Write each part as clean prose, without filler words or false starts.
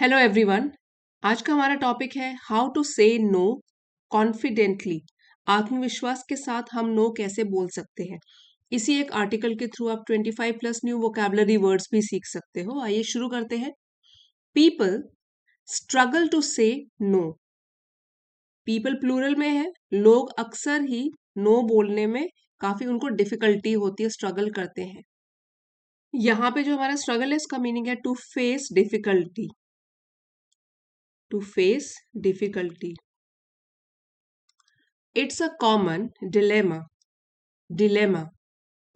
Hello everyone. आज का हमारा टॉपिक है how to say know confidently. आत्मविश्वास के साथ हम नो कैसे बोल सकते हैं। इसी एक आर्टिकल के थ्रू आप 25 प्लस न्यू वोकैबुलरी वर्ड्स भी सीख सकते हो। आइए शुरू करते हैं। People struggle to say no. People plural में है। लोग अक्सर ही नो बोलने में काफी उनको डिफिकल्टी होती है, स्ट्रगल करते हैं। यहाँ पे जो हमारा स्ट्रगल है इसका मीनिंग है to face difficulty. To face difficulty. It's a common dilemma. Dilemma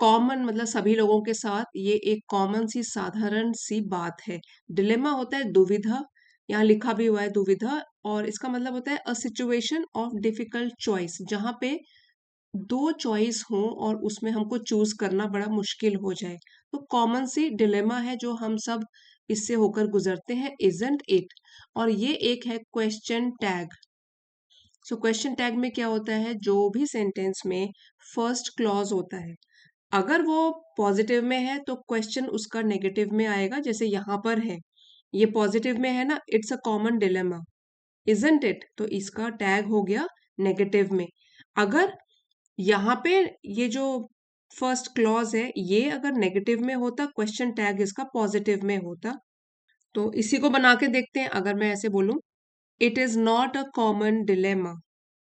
common मतलब सभी लोगों के साथ ये एक कॉमन सी साधारण सी बात है। डिलेमा होता है दुविधा, यहाँ लिखा भी हुआ है दुविधा, और इसका मतलब होता है a situation of difficult choice, जहाँ पे दो चॉइस हो और उसमें हमको चूज करना बड़ा मुश्किल हो जाए। तो कॉमन सी डिलेमा है जो हम सब इससे होकर गुजरते हैं, इजंट इट। और ये एक है question tag. So question tag में क्या होता है, जो भी सेंटेंस में फर्स्ट क्लॉज होता है, अगर वो पॉजिटिव में है तो क्वेश्चन उसका नेगेटिव में आएगा। जैसे यहाँ पर है, ये पॉजिटिव में है ना, it's a common dilemma, isn't it, तो इसका टैग हो गया नेगेटिव में। अगर यहाँ पे ये जो फर्स्ट क्लॉज है ये अगर नेगेटिव में होता, क्वेश्चन टैग इसका पॉजिटिव में होता। तो इसी को बना के देखते हैं। अगर मैं ऐसे बोलूं, it is not a common dilemma,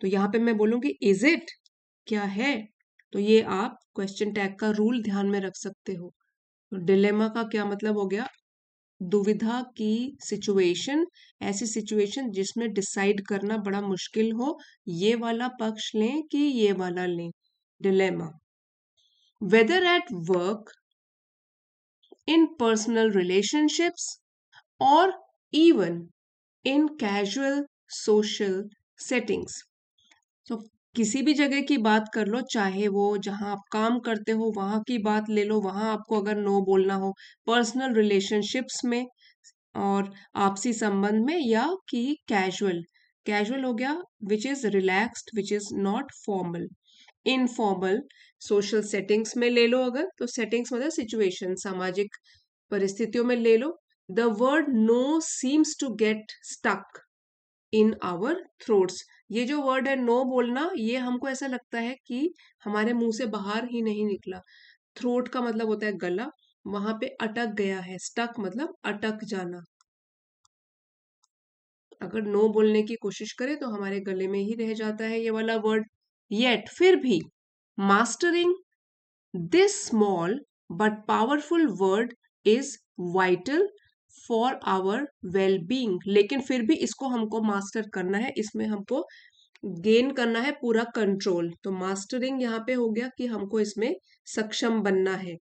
तो यहाँ पे मैं बोलूंगी इज इट, क्या है। तो ये आप क्वेश्चन टैग का रूल ध्यान में रख सकते हो। तो डिलेमा का क्या मतलब हो गया, दुविधा की सिचुएशन, ऐसी सिचुएशन जिसमें डिसाइड करना बड़ा मुश्किल हो, ये वाला पक्ष लें कि ये वाला लें, dilemma. Whether at work, in personal relationships, और even in casual social settings. तो किसी भी जगह की बात कर लो, चाहे वो जहां आप काम करते हो वहां की बात ले लो, वहां आपको अगर नो बोलना हो, पर्सनल रिलेशनशिप्स में और आपसी संबंध में, या कि कैजुअल। कैजुअल हो गया which is relaxed, which is not formal. Informal social settings में ले लो, अगर तो सेटिंग्स मतलब सिचुएशन, सामाजिक परिस्थितियों में ले लो। The word no seems to get stuck in our throats. ये जो वर्ड है नो बोलना, ये हमको ऐसा लगता है कि हमारे मुंह से बाहर ही नहीं निकला। थ्रोट का मतलब होता है गला, वहां पे अटक गया है। स्टक मतलब अटक जाना। अगर नो बोलने की कोशिश करें तो हमारे गले में ही रह जाता है ये वाला वर्ड। येट फिर भी, mastering this small but powerful word is vital for our well being. लेकिन फिर भी इसको हमको मास्टर करना है, इसमें हमको गेन करना है पूरा कंट्रोल। तो मास्टरिंग यहाँ पे हो गया कि हमको इसमें सक्षम बनना है।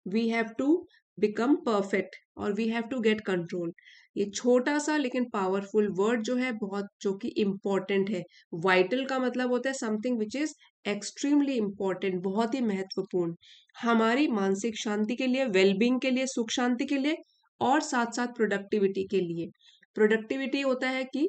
We have to become perfect और we have to get control. ये छोटा सा लेकिन पावरफुल वर्ड जो है, बहुत जो कि इम्पोर्टेंट है। वाइटल का मतलब होता है something which is extremely important, बहुत ही महत्वपूर्ण, हमारी मानसिक शांति के लिए, वेलबींग के लिए, सुख शांति के लिए, और साथ साथ प्रोडक्टिविटी के लिए। प्रोडक्टिविटी होता है कि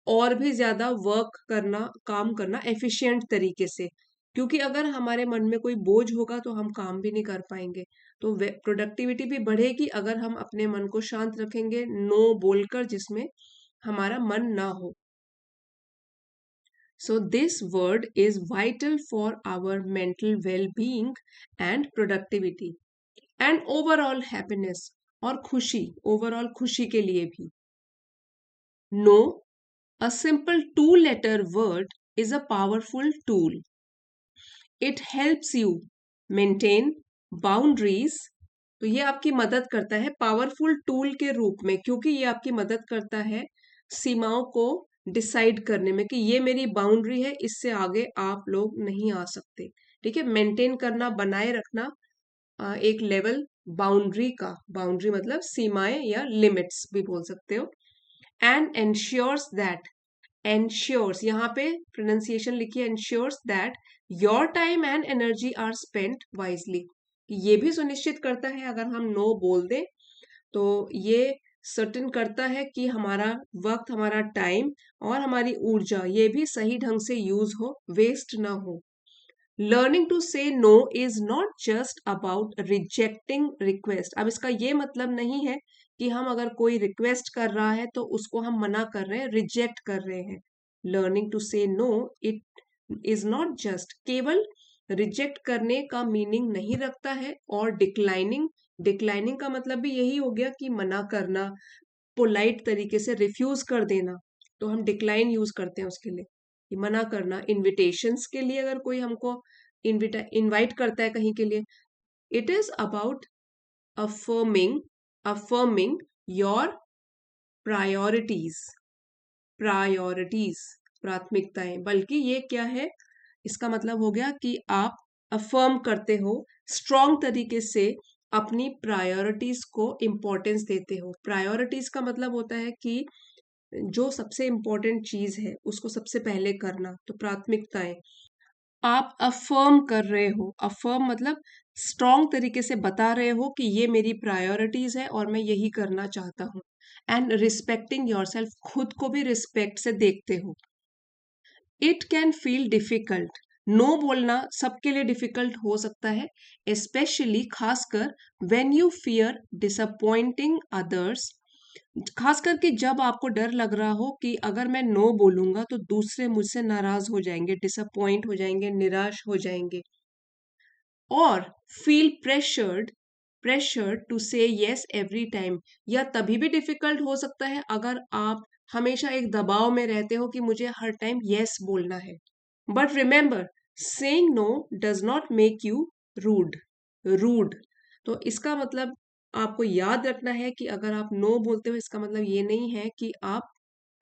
और भी ज्यादा वर्क करना, काम करना एफिशिएंट तरीके से। क्योंकि अगर हमारे मन में कोई बोझ होगा तो हम काम भी नहीं कर पाएंगे। तो प्रोडक्टिविटी भी बढ़ेगी अगर हम अपने मन को शांत रखेंगे नो बोलकर, जिसमें हमारा मन ना हो। So this word is vital for our mental well being and productivity and overall happiness, और खुशी, ओवरऑल खुशी के लिए भी। No, a simple two-letter word, is a powerful tool. It helps you maintain boundaries. तो ये आपकी मदद करता है पावरफुल टूल के रूप में, क्योंकि ये आपकी मदद करता है सीमाओं को डिसाइड करने में कि ये मेरी बाउंड्री है, इससे आगे आप लोग नहीं आ सकते। ठीक है, मेंटेन करना, बनाए रखना एक लेवल बाउंड्री का। बाउंड्री मतलब सीमाएं या लिमिट्स भी बोल सकते हो। एंड एंश्योर्स दैट, ensures, यहाँ पे प्रोनाउंसिएशन लिखिए, ensures that your time and energy are spent wisely। ये भी सुनिश्चित करता है अगर हम नो बोल दें तो ये सर्टेन करता है कि हमारा वक्त, हमारा टाइम और हमारी ऊर्जा ये भी सही ढंग से यूज हो, वेस्ट ना हो। Learning to say no is not just about rejecting request. अब इसका ये मतलब नहीं है कि हम अगर कोई रिक्वेस्ट कर रहा है तो उसको हम मना कर रहे हैं, रिजेक्ट कर रहे हैं। Learning to say no it is not just केवल रिजेक्ट करने का मीनिंग नहीं रखता है, और डिक्लाइनिंग, डिक्लाइनिंग का मतलब भी यही हो गया कि मना करना, पोलाइट तरीके से रिफ्यूज कर देना, तो हम डिक्लाइन यूज करते हैं उसके लिए, कि मना करना। इनविटेशंस के लिए अगर कोई हमको इनवाइट करता है कहीं के लिए, it is about affirming affirming your priorities, priorities, प्राथमिकताएं। बल्कि ये क्या है, इसका मतलब हो गया कि आप अफर्म करते हो, स्ट्रॉन्ग तरीके से अपनी प्रायोरिटीज को इम्पोर्टेंस देते हो। प्रायोरिटीज का मतलब होता है कि जो सबसे इम्पोर्टेंट चीज है उसको सबसे पहले करना, तो प्राथमिकताएं। आप अफर्म कर रहे हो, अफर्म मतलब स्ट्रॉन्ग तरीके से बता रहे हो कि ये मेरी प्रायोरिटीज है और मैं यही करना चाहता हूँ। एंड रिस्पेक्टिंग योर सेल्फ, खुद को भी रिस्पेक्ट से देखते हो। It can feel difficult, no बोलना सबके लिए डिफिकल्ट हो सकता है, स्पेशली खासकर when you fear disappointing others, खास करके जब आपको डर लग रहा हो कि अगर मैं नो बोलूंगा तो दूसरे मुझसे नाराज हो जाएंगे, डिसअपॉइंट हो जाएंगे, निराश हो जाएंगे। और फील प्रेशर्ड टू से यस एवरी टाइम, या तभी भी डिफिकल्ट हो सकता है अगर आप हमेशा एक दबाव में रहते हो कि मुझे हर टाइम यस बोलना है। But remember, saying no does not make you rude, rude. तो इसका मतलब आपको याद रखना है कि अगर आप नो बोलते हो इसका मतलब ये नहीं है कि आप,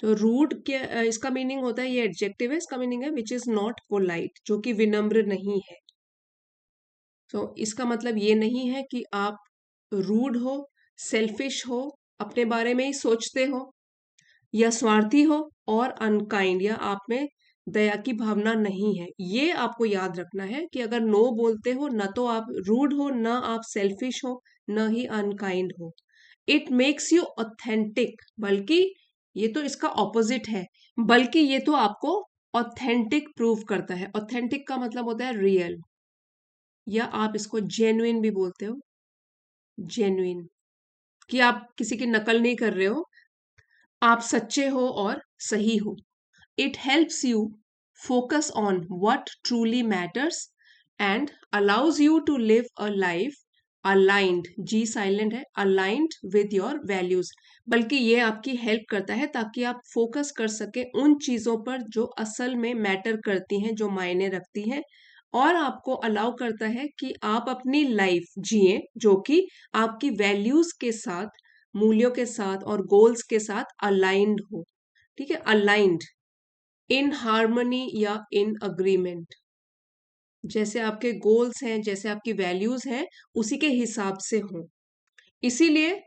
तो रूड के इसका मीनिंग होता है, ये एडजेक्टिव है, इसका मीनिंग है विच इज नॉट पोलाइट, जो कि विनम्र नहीं है। तो इसका मतलब ये नहीं है कि आप रूड हो, सेल्फिश हो, अपने बारे में ही सोचते हो, या स्वार्थी हो, और अनकाइंड, या आप में दया की भावना नहीं है। ये आपको याद रखना है कि अगर नो बोलते हो, न तो आप रूड हो, न आप सेल्फिश हो, न ही अनकाइंड हो। इट मेक्स यू ऑथेंटिक, बल्कि ये तो इसका ऑपोजिट है, बल्कि ये तो आपको ऑथेंटिक प्रूव करता है। ऑथेंटिक का मतलब होता है रियल, या आप इसको जेन्युइन भी बोलते हो, जेन्युइन, कि आप किसी की नकल नहीं कर रहे हो, आप सच्चे हो और सही हो। It helps you focus on what truly matters and allows you to live a life aligned, G silent है, aligned with your values। बल्कि ये आपकी हेल्प करता है ताकि आप फोकस कर सके उन चीजों पर जो असल में मैटर करती हैं, जो मायने रखती हैं, और आपको अलाउ करता है कि आप अपनी लाइफ जिए जो कि आपकी वैल्यूज के साथ, मूल्यों के साथ और गोल्स के साथ अलाइंड हो। ठीक है, अलाइंड, इन हार्मनी या इन अग्रीमेंट, जैसे आपके गोल्स हैं, जैसे आपकी वैल्यूज हैं, उसी के हिसाब से हो। इसीलिए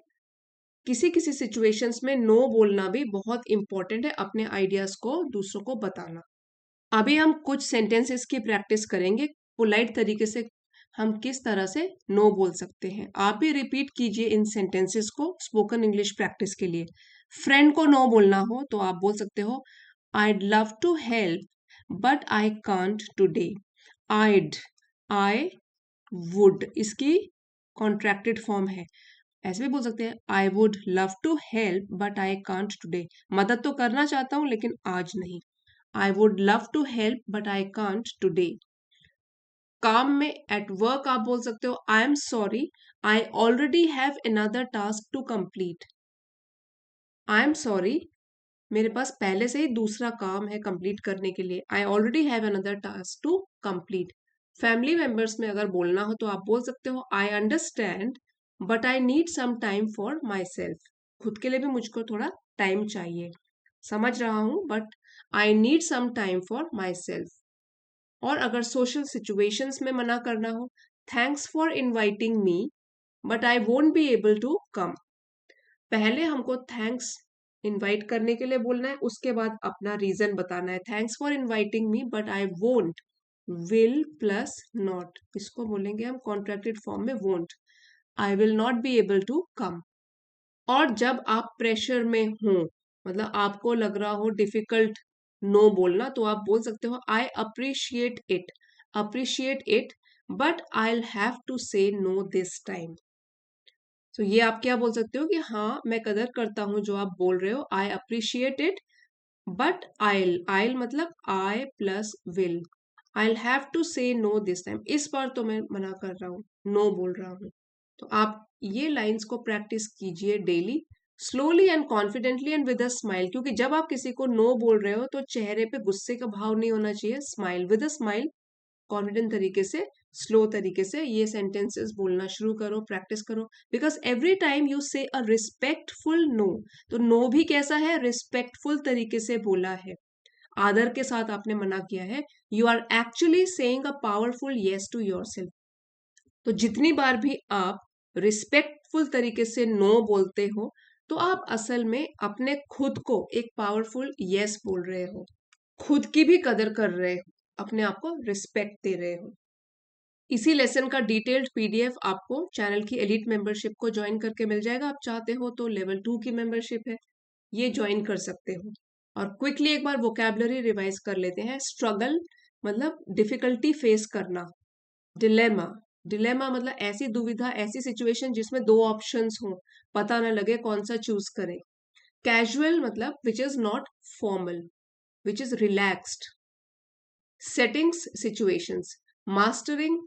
किसी किसी सिचुएशंस में नो बोलना भी बहुत इंपॉर्टेंट है, अपने आइडियाज को दूसरों को बताना। अभी हम कुछ सेंटेंसेस की प्रैक्टिस करेंगे, पोलाइट तरीके से हम किस तरह से नो बोल सकते हैं। आप भी रिपीट कीजिए इन सेंटेंसेस को स्पोकन इंग्लिश प्रैक्टिस के लिए। फ्रेंड को नो बोलना हो तो आप बोल सकते हो, I'd love to help, but I can't today. I'd, I would, इसकी कॉन्ट्रैक्टेड फॉर्म है। ऐसे भी बोल सकते हैं, I would love to help, but I can't today. मदद तो करना चाहता हूँ लेकिन आज नहीं। I would love to help, but I can't today. काम में एट वर्क आप बोल सकते हो, I am sorry, I already have another task to complete. I am sorry, मेरे पास पहले से ही दूसरा काम है कंप्लीट करने के लिए। I already have another task to complete. Family members में अगर बोलना हो तो आप बोल सकते हो, I understand but I need some time for myself. खुद के लिए भी मुझको थोड़ा टाइम चाहिए, समझ रहा हूँ but I need some time for myself. और अगर सोशल सिचुएशंस में मना करना हो, thanks for inviting me but I won't be able to come. पहले हमको थैंक्स इनवाइट करने के लिए बोलना है, उसके बाद अपना रीजन बताना है। Thanks for inviting me but I won't, will plus not, इसको बोलेंगे हम कॉन्ट्रैक्टेड फॉर्म में won't, I will not be able to come. और जब आप प्रेशर में हो, मतलब आपको लग रहा हो डिफिकल्ट नो बोलना, तो आप बोल सकते हो, I appreciate it but I have to say no this time. तो ये आप क्या बोल सकते हो कि हाँ मैं कदर करता हूँ जो आप बोल रहे हो, I appreciate it, but I'll मतलब I plus will, I have to say no this time, इस बार तो मैं मना कर रहा हूँ, नो बोल रहा हूँ। तो आप ये लाइंस को प्रैक्टिस कीजिए daily, slowly and confidently and with a smile, क्योंकि जब आप किसी को नो बोल रहे हो तो चेहरे पे गुस्से का भाव नहीं होना चाहिए, smile, with a smile, confident तरीके से, स्लो तरीके से ये सेंटेंसेस बोलना शुरू करो, प्रैक्टिस करो। बिकॉज एवरी टाइम यू से अ रिस्पेक्टफुल नो, तो नो भी कैसा है, रिस्पेक्टफुल तरीके से बोला है, आदर के साथ आपने मना किया है, you are actually saying a powerful yes to yourself. तो जितनी बार भी आप रिस्पेक्टफुल तरीके से नो बोलते हो तो आप असल में अपने खुद को एक पावरफुल येस बोल रहे हो, खुद की भी कदर कर रहे हो, अपने आप को रिस्पेक्ट दे रहे हो। इसी लेसन का डिटेल्ड पीडीएफ आपको चैनल की एलिट मेंबरशिप को ज्वाइन करके मिल जाएगा। आप चाहते हो तो लेवल 2 की मेंबरशिप है, ये ज्वाइन कर सकते हो। और क्विकली एक बार वोकैबुलरी रिवाइज कर लेते हैं। स्ट्रगल मतलब डिफिकल्टी फेस करना, डिलेमा, डिलेमा मतलब ऐसी दुविधा, ऐसी सिचुएशन जिसमें दो ऑप्शंस हो, पता ना लगे कौन सा चूज करें। कैजुअल मतलब which is not formal, which is relaxed. Settings situations, mastering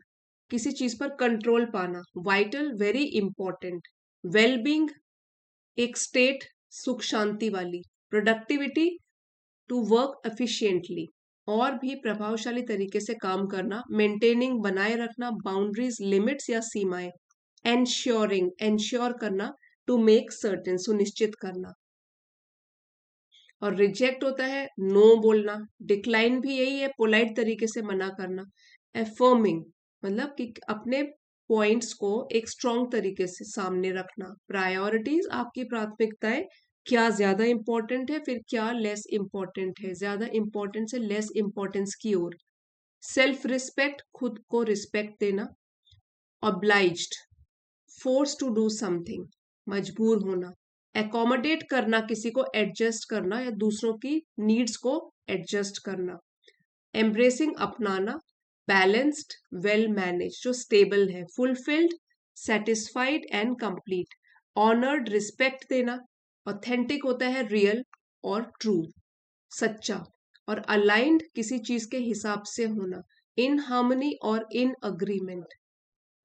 किसी चीज पर कंट्रोल पाना, वाइटल वेरी इंपॉर्टेंट, वेलबींग एक स्टेट सुख शांति वाली, प्रोडक्टिविटी टू वर्क एफिशिएंटली और भी प्रभावशाली तरीके से काम करना, मेंटेनिंग बनाए रखना, बाउंड्रीज लिमिट्स या सीमाएं, एंश्योरिंग एंश्योर करना, टू मेक सर्टेन सुनिश्चित करना। और रिजेक्ट होता है नो बोलना, डिक्लाइन भी यही है, पोलाइट तरीके से मना करना। एफर्मिंग मतलब कि अपने पॉइंट्स को एक स्ट्रॉन्ग तरीके से सामने रखना। प्रायोरिटीज आपकी प्राथमिकताएं, क्या ज्यादा इंपॉर्टेंट है, फिर क्या लेस इंपॉर्टेंट है, ज्यादा इंपॉर्टेंट से लेस इंपॉर्टेंस की ओर। सेल्फ रिस्पेक्ट खुद को रिस्पेक्ट देना। Obliged force to do something मजबूर होना। एकोमोडेट करना किसी को एडजस्ट करना या दूसरों की नीड्स को एडजस्ट करना। एम्ब्रेसिंग अपनाना, बैलेंस्ड वेल मैनेज जो स्टेबल है। Fulfilled satisfied and complete. Honoured respect देना। ऑथेंटिक होता है रियल और ट्रू, सच्चा। और अलाइंड किसी चीज के हिसाब से होना, इन हार्मनी और इन अग्रीमेंट।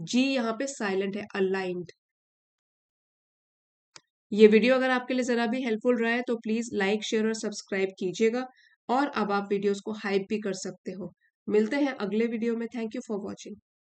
जी यहाँ पे साइलेंट है, अलाइंड। ये वीडियो अगर आपके लिए जरा भी हेल्पफुल रहा है तो प्लीज लाइक शेयर और सब्सक्राइब कीजिएगा। और अब आप वीडियोस को हाइप भी कर सकते हो। मिलते हैं अगले वीडियो में। Thank you for watching.